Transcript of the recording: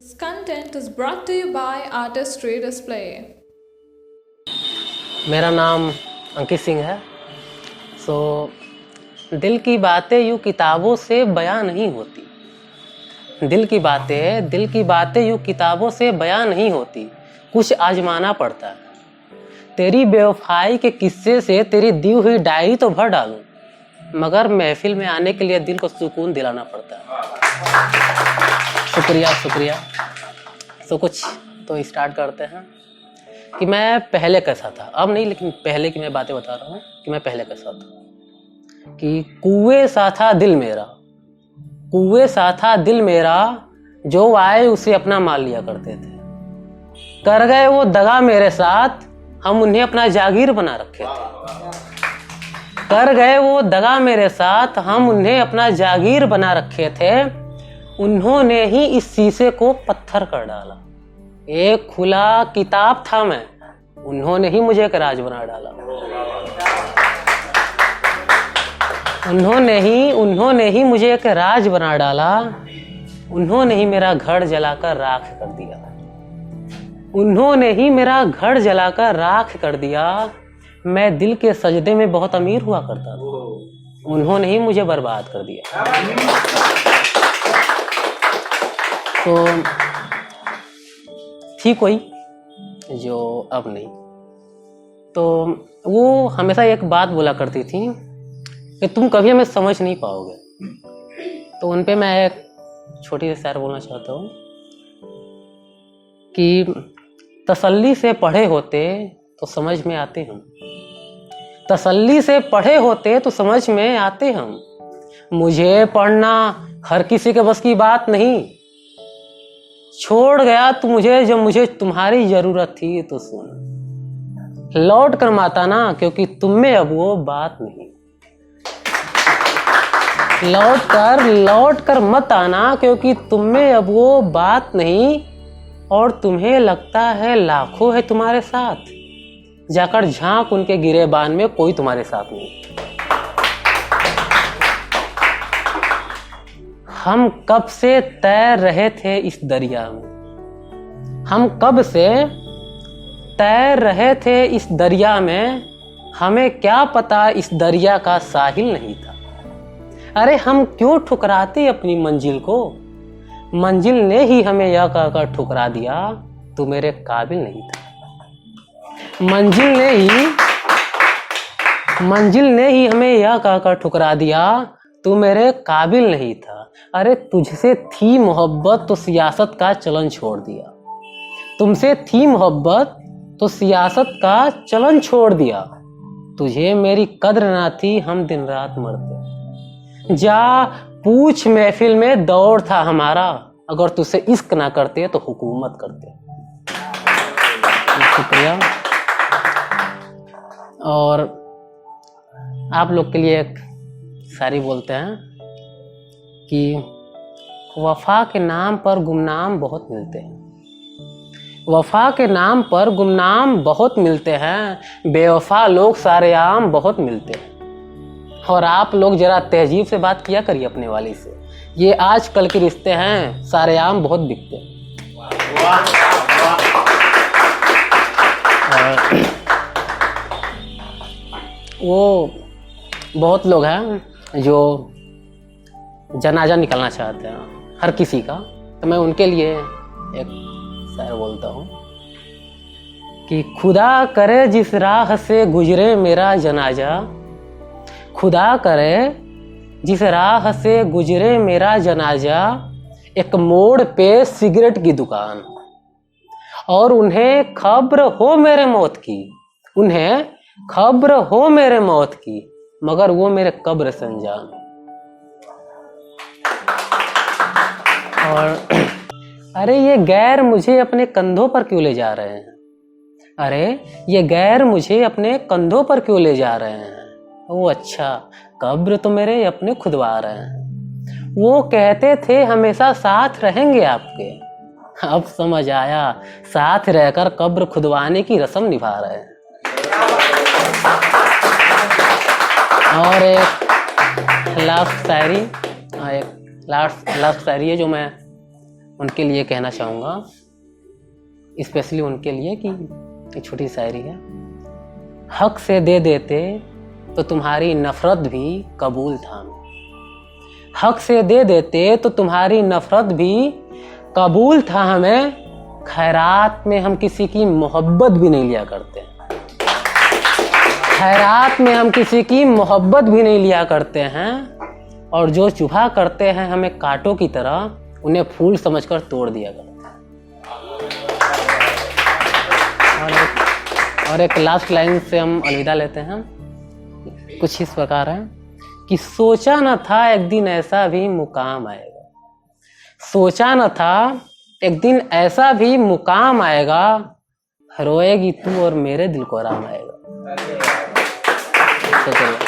This content is brought to you by Artistry Display. मेरा नाम अंकित सिंह है। दिल की बातें यूँ किताबों से बयां नहीं होती। दिल की बातें यूँ किताबों से बयां नहीं होती, कुछ आजमाना पड़ता है। तेरी बेवफाई के किस्से से तेरी दी हुई डायरी तो भर डालूं, मगर महफिल में आने के लिए दिल को सुकून दिलाना पड़ता है। शुक्रिया। कुछ तो स्टार्ट करते हैं कि मैं पहले कैसा था। अब नहीं, लेकिन पहले की मैं बातें बता रहा हूँ कि मैं पहले कैसा था। कि कुएं सा था दिल मेरा, जो आए उसे अपना मान लिया करते थे। कर गए वो दगा मेरे साथ, हम उन्हें अपना जागीर बना रखे थे। कर गए वो दगा मेरे साथ, हम उन्हें अपना जागीर बना रखे थे। उन्होंने ही इस शीशे को पत्थर कर डाला। एक खुला किताब था मैं, उन्होंने ही मुझे एक राज बना डाला। उन्होंने ही मुझे एक राज बना डाला। उन्होंने ही मेरा घर जलाकर राख कर दिया। उन्होंने ही मेरा घर जलाकर राख कर दिया। मैं दिल के सजदे में बहुत अमीर हुआ करता था, उन्होंने ही मुझे बर्बाद कर दिया। तो थी कोई जो अब नहीं। तो वो हमेशा एक बात बोला करती थी कि तुम कभी हमें समझ नहीं पाओगे। तो उन पे मैं एक छोटी सी शेर बोलना चाहता हूँ कि तसल्ली से पढ़े होते तो समझ में आते हम। तसल्ली से पढ़े होते तो समझ में आते हम। मुझे पढ़ना हर किसी के बस की बात नहीं। छोड़ गया तू मुझे जब मुझे तुम्हारी जरूरत थी। तो सुन, लौट कर मत आना, क्योंकि तुम में अब वो बात नहीं। लौट कर मत आना, क्योंकि तुम में अब वो बात नहीं। और तुम्हें लगता है लाखों है तुम्हारे साथ, जाकर झांक उनके गिरेबान में, कोई तुम्हारे साथ नहीं। हम कब से तैर रहे थे इस दरिया में। हम कब से तैर रहे थे इस दरिया में। हमें क्या पता इस दरिया का साहिल नहीं था। अरे हम क्यों ठुकराते अपनी मंजिल को। मंजिल ने ही हमें यह कहकर ठुकरा दिया, तू मेरे काबिल नहीं था। मंजिल ने ही हमें यह कहकर ठुकरा दिया, तू मेरे काबिल नहीं था। अरे तुझसे थी मोहब्बत तो सियासत का चलन छोड़ दिया। तुमसे थी मोहब्बत तो सियासत का चलन छोड़ दिया। तुझे मेरी कद्र ना थी, हम दिन रात मरते। जा पूछ महफिल में दौड़ था हमारा, अगर तुझसे इश्क ना करते तो हुकूमत करते। शुक्रिया। और आप लोग के लिए एक शायरी बोलते हैं कि वफा के नाम पर गुमनाम बहुत मिलते हैं। वफा के नाम पर गुमनाम बहुत मिलते हैं। बेवफा लोग सारेआम बहुत मिलते हैं। और आप लोग जरा तहजीब से बात किया करिए अपने वाली से। ये आजकल के रिश्ते हैं, सारेआम बहुत बिकते हैं। वो बहुत लोग हैं जो जनाजा निकलना चाहते हैं हर किसी का। तो मैं उनके लिए एक शायर बोलता हूँ कि खुदा करे जिस राह से गुजरे मेरा जनाजा। खुदा करे जिस राह से गुजरे मेरा जनाजा। एक मोड़ पे सिगरेट की दुकान, और उन्हें खबर हो मेरे मौत की। उन्हें खबर हो मेरे मौत की, मगर वो मेरे कब्र से अनजान। और अरे ये गैर मुझे अपने कंधों पर क्यों ले जा रहे हैं। अरे ये गैर मुझे अपने कंधों पर क्यों ले जा रहे हैं। वो अच्छा, कब्र तो मेरे अपने खुदवा रहे हैं। वो कहते थे हमेशा साथ रहेंगे आपके, अब समझ आया साथ रहकर कब्र खुदवाने की रस्म निभा रहे हैं। और एक लास्ट शायरी है जो मैं उनके लिए कहना चाहूँगा, स्पेशली उनके लिए, कि एक छोटी शायरी है। हक से दे देते तो तुम्हारी नफरत भी कबूल था। हक से दे देते तो तुम्हारी नफरत भी कबूल था हमें। खैरात में हम किसी की मोहब्बत भी नहीं लिया करते। खैरात में हम किसी की मोहब्बत भी नहीं लिया करते हैं। और जो चुभा करते हैं हमें कांटों की तरह, उन्हें फूल समझकर तोड़ दिया करते हैं। और एक लास्ट लाइन से हम अलविदा लेते हैं। कुछ इस प्रकार है कि सोचा न था एक दिन ऐसा भी मुकाम आएगा। सोचा न था एक दिन ऐसा भी मुकाम आएगा। रोएगी तू और मेरे दिल को आराम आएगा। तो चलो।